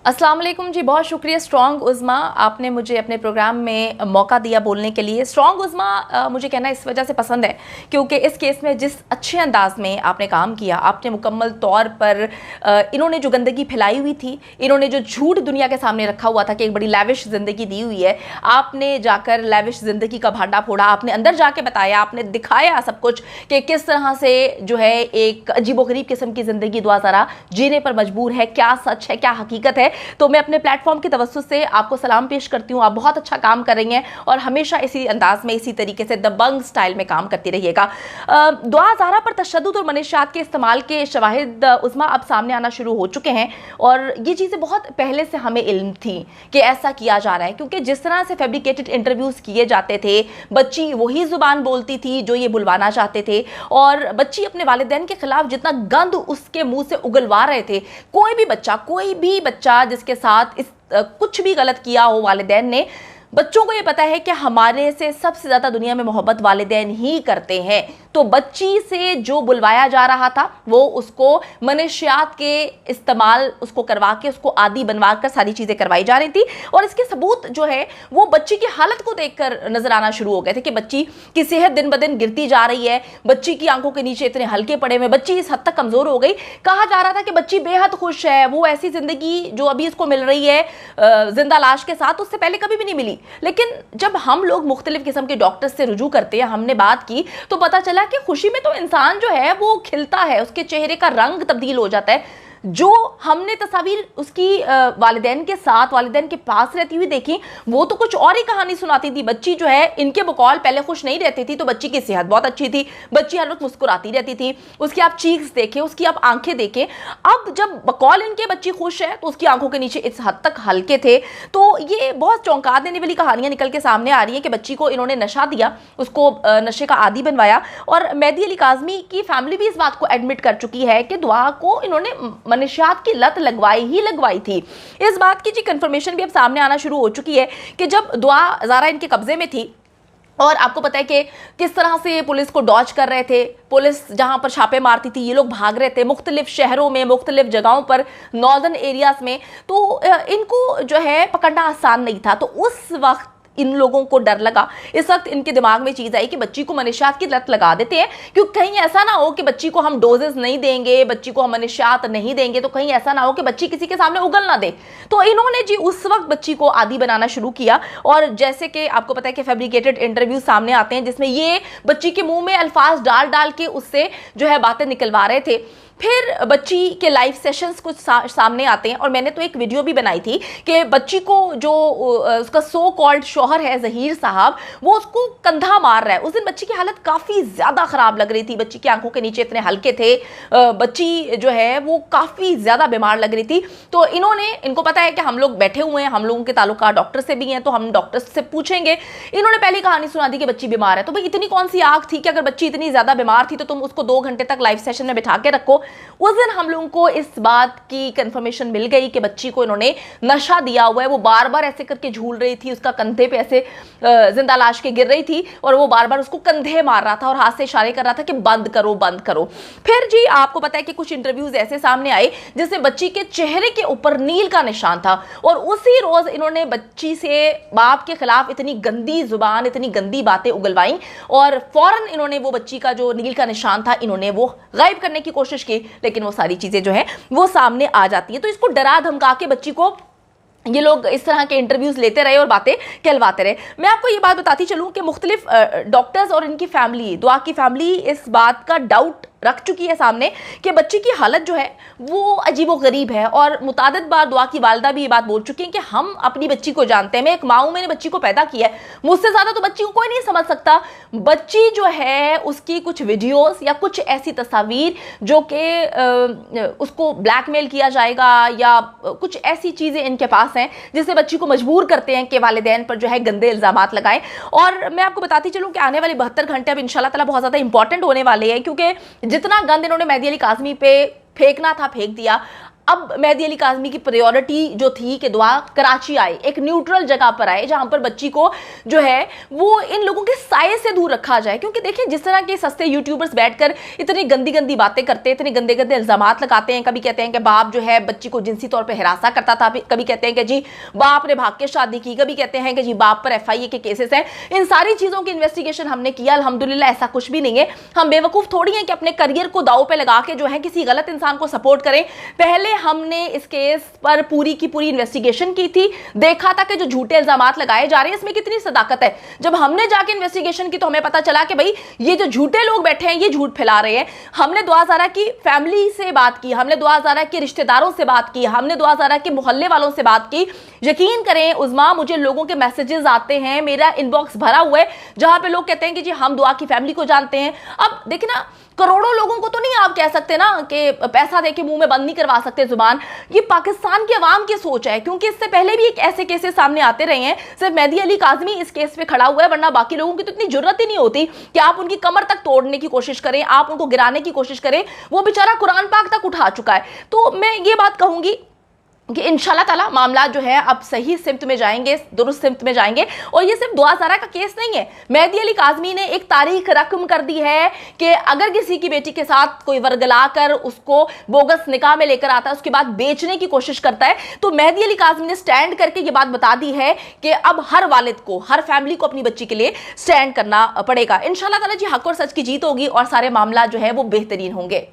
अस्सलाम वालेकुम जी, बहुत शुक्रिया स्ट्रॉन्ग उज़्मा, आपने मुझे अपने प्रोग्राम में मौका दिया बोलने के लिए। स्ट्रॉन्ग उज़्मा मुझे कहना इस वजह से पसंद है क्योंकि इस केस में जिस अच्छे अंदाज में आपने काम किया, आपने मुकम्मल तौर पर इन्होंने जो गंदगी फैलाई हुई थी, इन्होंने जो झूठ दुनिया के सामने रखा हुआ था कि एक बड़ी लैविश ज़िंदगी दी हुई है, आपने जाकर लैविश ज़िंदगी का भांडा फोड़ा, आपने अंदर जाके बताया, आपने दिखाया सब कुछ कि किस तरह से जो है एक अजीबोगरीब किस्म की ज़िंदगी दुआ ज़रा जीने पर मजबूर है, क्या सच है, क्या हकीकत है। तो मैं अपने प्लेटफॉर्म की तवज्जुह से आपको सलाम पेश करती हूँ। आप बहुत अच्छा काम कर रही हैं और हमेशा इसी अंदाज में, इसी तरीके से दबंग स्टाइल में काम करती रहिएगा। दुआ ज़हरा पर तशद्दुद और मनशियात के इस्तेमाल के शवाहिद उज़्मा अब सामने आना शुरू हो चुके हैं और ये चीज़ें बहुत पहले से हमें इल्म थी कि ऐसा किया जा रहा है, क्योंकि जिस तरह से फैब्रिकेटेड इंटरव्यूज़ किए जाते थे, बच्ची वही ज़ुबान बोलती थी जो ये बुलवाना चाहते थे और बच्ची अपने वालिदैन के खिलाफ जितना गंद उसके मुंह से उगलवा रहे थे। कोई भी बच्चा जिसके साथ इस कुछ भी गलत किया हो वालिदैन ने, बच्चों को ये पता है कि हमारे से सबसे ज़्यादा दुनिया में मोहब्बत वालिदैन ही करते हैं। तो बच्ची से जो बुलवाया जा रहा था वो उसको मनशियात के इस्तेमाल उसको करवा के उसको आदी बनवा कर सारी चीज़ें करवाई जा रही थी और इसके सबूत जो है वो बच्ची की हालत को देखकर नजर आना शुरू हो गए थे कि बच्ची की सेहत दिन ब दिन गिरती जा रही है, बच्ची की आंखों के नीचे इतने हल्के पड़े हुए, बच्ची इस हद तक कमज़ोर हो गई। कहा जा रहा था कि बच्ची बेहद खुश है, वो ऐसी ज़िंदगी जो अभी इसको मिल रही है जिंदा लाश के साथ, उससे पहले कभी भी नहीं मिली। लेकिन जब हम लोग मुख्तलिफ किस्म के डॉक्टर्स से रुजू करते हैं, हमने बात की तो पता चला कि खुशी में तो इंसान जो है वो खिलता है, उसके चेहरे का रंग तब्दील हो जाता है। जो हमने तस्वीर उसकी वालिदैन के साथ, वालिदैन के पास रहती हुई देखी, वो तो कुछ और ही कहानी सुनाती थी। बच्ची जो है इनके बकौल पहले खुश नहीं रहती थी तो बच्ची की सेहत बहुत अच्छी थी, बच्ची हर वक्त मुस्कुराती रहती थी, उसकी आप चीक्स देखें, उसकी आप आंखें देखें। अब जब बकौल इनके बच्ची खुश है तो उसकी आंखों के नीचे इस हद तक हल्के थे। तो ये बहुत चौंका देने वाली कहानियां निकल के सामने आ रही है कि बच्ची को इन्होंने नशा दिया, उसको नशे का आदी बनवाया और मेहदी अली काज़मी की फैमिली भी इस बात को एडमिट कर चुकी है कि दुआ को इन्होंने मनशियात की लत लगवाई थी। इस बात की जी कंफर्मेशन भी अब सामने आना शुरू हो चुकी है कि जब दुआ ज़ारा इनके कब्जे में थी और आपको पता है कि किस तरह से पुलिस को डॉज कर रहे थे, पुलिस जहां पर छापे मारती थी ये लोग भाग रहे थे मुख्तलिफ शहरों में, मुख्तलिफ जगहों पर, नॉर्दर्न एरियाज में, तो इनको जो है पकड़ना आसान नहीं था। तो उस वक्त इन लोगों को डर लगा, इस वक्त इनके दिमाग में चीज़ आई कि बच्ची को मनशियात की लत लगा देते हैं, क्योंकि कहीं ऐसा ना हो कि बच्ची को हम डोजेस नहीं देंगे, बच्ची को हम मनशियात नहीं देंगे तो कहीं ऐसा ना हो कि बच्ची किसी के सामने उगल ना दे। तो इन्होंने जी उस वक्त बच्ची को आदी बनाना शुरू किया और जैसे कि आपको पता है कि फैब्रिकेटेड इंटरव्यू सामने आते हैं जिसमें ये बच्ची के मुंह में अल्फाज डाल डाल के उससे जो है बातें निकलवा रहे थे। फिर बच्ची के लाइव सेशंस कुछ सामने आते हैं और मैंने तो एक वीडियो भी बनाई थी कि बच्ची को जो उसका सो कॉल्ड शौहर है ज़हीर साहब, वो उसको कंधा मार रहा है। उस दिन बच्ची की हालत काफ़ी ज़्यादा ख़राब लग रही थी, बच्ची की आंखों के नीचे इतने हल्के थे, बच्ची जो है वो काफ़ी ज़्यादा बीमार लग रही थी। तो इनको पता है कि हम लोग बैठे हुए हैं, हम लोगों के ताल्लुका डॉक्टर से भी हैं तो हम डॉक्टर से पूछेंगे। इन्होंने पहली कहानी सुना दी कि बच्ची बीमार है। तो भाई इतनी कौन सी आग थी कि अगर बच्ची इतनी ज़्यादा बीमार थी तो तुम उसको 2 घंटे तक लाइव सेशन में बिठा के रखो। उस दिन हम लोगों को इस बात की कंफर्मेशन मिल गई कि बच्ची को इन्होंने नशा दिया हुआ है। वो बार बार ऐसे करके झूल रही थी, उसका कंधे पे ऐसे जिंदा लाश के गिर रही थी और वो बार बार उसको कंधे मार रहा था और हाथ से इशारे कर रहा था कि बंद करो बंद करो। फिर जी आपको पता है कि कुछ इंटरव्यूज ऐसे सामने आए जिसमें बच्ची के चेहरे के ऊपर नील का निशान था और उसी रोज इन्होंने बच्ची से बाप के खिलाफ इतनी गंदी जुबान, इतनी गंदी बातें उगलवाई और फौरन इन्होंने वो बच्ची का जो नील का निशान था इन्होंने वो गायब करने की कोशिश की, लेकिन वो सारी चीजें जो है वो सामने आ जाती है। तो इसको डरा धमका के बच्ची को ये लोग इस तरह के इंटरव्यूज लेते रहे और बातें कहलवाते रहे। मैं आपको ये बात बताती चलूं कि मुख्तलिफ डॉक्टर्स और इनकी फैमिली, दुआ की फैमिली इस बात का डाउट रख चुकी है सामने कि बच्ची की हालत जो है वो अजीबोगरीब है और मुतादिद बार दुआ की वालदा भी ये बात बोल चुकी हैं कि हम अपनी बच्ची को जानते हैं, मैं एक माँ हूं, मैंने बच्ची को पैदा किया है, मुझसे ज़्यादा तो बच्ची को कोई नहीं समझ सकता। बच्ची जो है उसकी कुछ वीडियोस या कुछ ऐसी तस्वीर जो कि उसको ब्लैकमेल किया जाएगा या कुछ ऐसी चीज़ें इनके पास हैं जिससे बच्ची को मजबूर करते हैं कि वालिदैन पर जो है गंदे इल्ज़ामात लगाएं। और मैं आपको बताती चलूँ कि आने वाले 72 घंटे अब इंशाल्लाह ताला बहुत ज़्यादा इंपॉर्टेंट होने वाले हैं, क्योंकि जितना गंद इन्होंने मेहदी अली काज़मी पे फेंकना था फेंक दिया। अब मेहदी अली काज़मी की प्रायोरिटी जो थी कि दुआ कराची आए, एक न्यूट्रल जगह पर आए जहां पर बच्ची को जो है वो इन लोगों के साये से दूर रखा जाए। क्योंकि देखिए जिस तरह के सस्ते यूट्यूबर्स बैठकर इतनी गंदी गंदी बातें करते हैं, इतने गंदे गंदे इल्जामात लगाते हैं, कभी कहते हैं कि बाप जो है बच्ची को जिनसी तौर पर हिरासा करता था, कभी कहते हैं कि जी बाप ने भाग के शादी की, कभी कहते हैं कि जी बाप पर FIA के केसेस हैं। इन सारी चीजों की इन्वेस्टिगेशन हमने किया, अल्हम्दुलिल्लाह ऐसा कुछ भी नहीं है। हम बेवकूफ थोड़ी हैं कि अपने करियर को दांव पे लगा के जो है किसी गलत इंसान को सपोर्ट करें। पहले हमने इस केस पर पूरी की पूरी इन्वेस्टिगेशन की थी, देखा था कि जो झूठे इल्जामात लगाए जा रहे हैं इसमें कितनी सदाकत है। जब हमने जाके इन्वेस्टिगेशन की तो हमें पता चला कि भाई ये जो झूठे लोग बैठे हैं ये झूठ फैला रहे हैं। हमने दुआ ज़ारा की फैमिली से बात की, हमने दुआ ज़ारा के रिश्तेदारों से बात की, हमने दुआ ज़ारा के मोहल्ले वालों से बात की। यकीन करें उज़्मा, मुझे लोगों के मैसेजेस आते हैं, मेरा इनबॉक्स भरा हुआ है जहां पे लोग कहते हैं कि जी हम दुआ की फैमिली को जानते हैं। अब देखिए ना, करोड़ों लोगों को तो नहीं आप कह सकते ना कि पैसा देके मुंह में बंद नहीं करवा सकते जुबान। ये पाकिस्तान की आवाम की सोच है, क्योंकि इससे पहले भी एक ऐसे केसेस सामने आते रहे हैं। सिर्फ मेहदी अली काज़मी इस केस पे खड़ा हुआ है, वरना बाकी लोगों की तो इतनी जरूरत ही नहीं होती कि आप उनकी कमर तक तोड़ने की कोशिश करें, आप उनको गिराने की कोशिश करें। वो बेचारा कुरान पाक तक उठा चुका है। तो मैं ये बात कहूंगी कि इंशाल्लाह ताला मामला जो है अब सही सिमत में जाएंगे, दुरुस्त सिमत में जाएंगे। और ये सिर्फ दुआ ज़ारा का केस नहीं है, मेहदी अली काज़मी ने एक तारीख रकम कर दी है कि अगर किसी की बेटी के साथ कोई वर्गला कर उसको बोगस निकाह में लेकर आता है, उसके बाद बेचने की कोशिश करता है, तो मेहदी अली काज़मी ने स्टैंड करके ये बात बता दी है कि अब हर वालिद को, हर फैमिली को अपनी बच्ची के लिए स्टैंड करना पड़ेगा। इंशाल्लाह ताला जी हक और सच की जीत होगी और सारे मामला जो है वो बेहतरीन होंगे।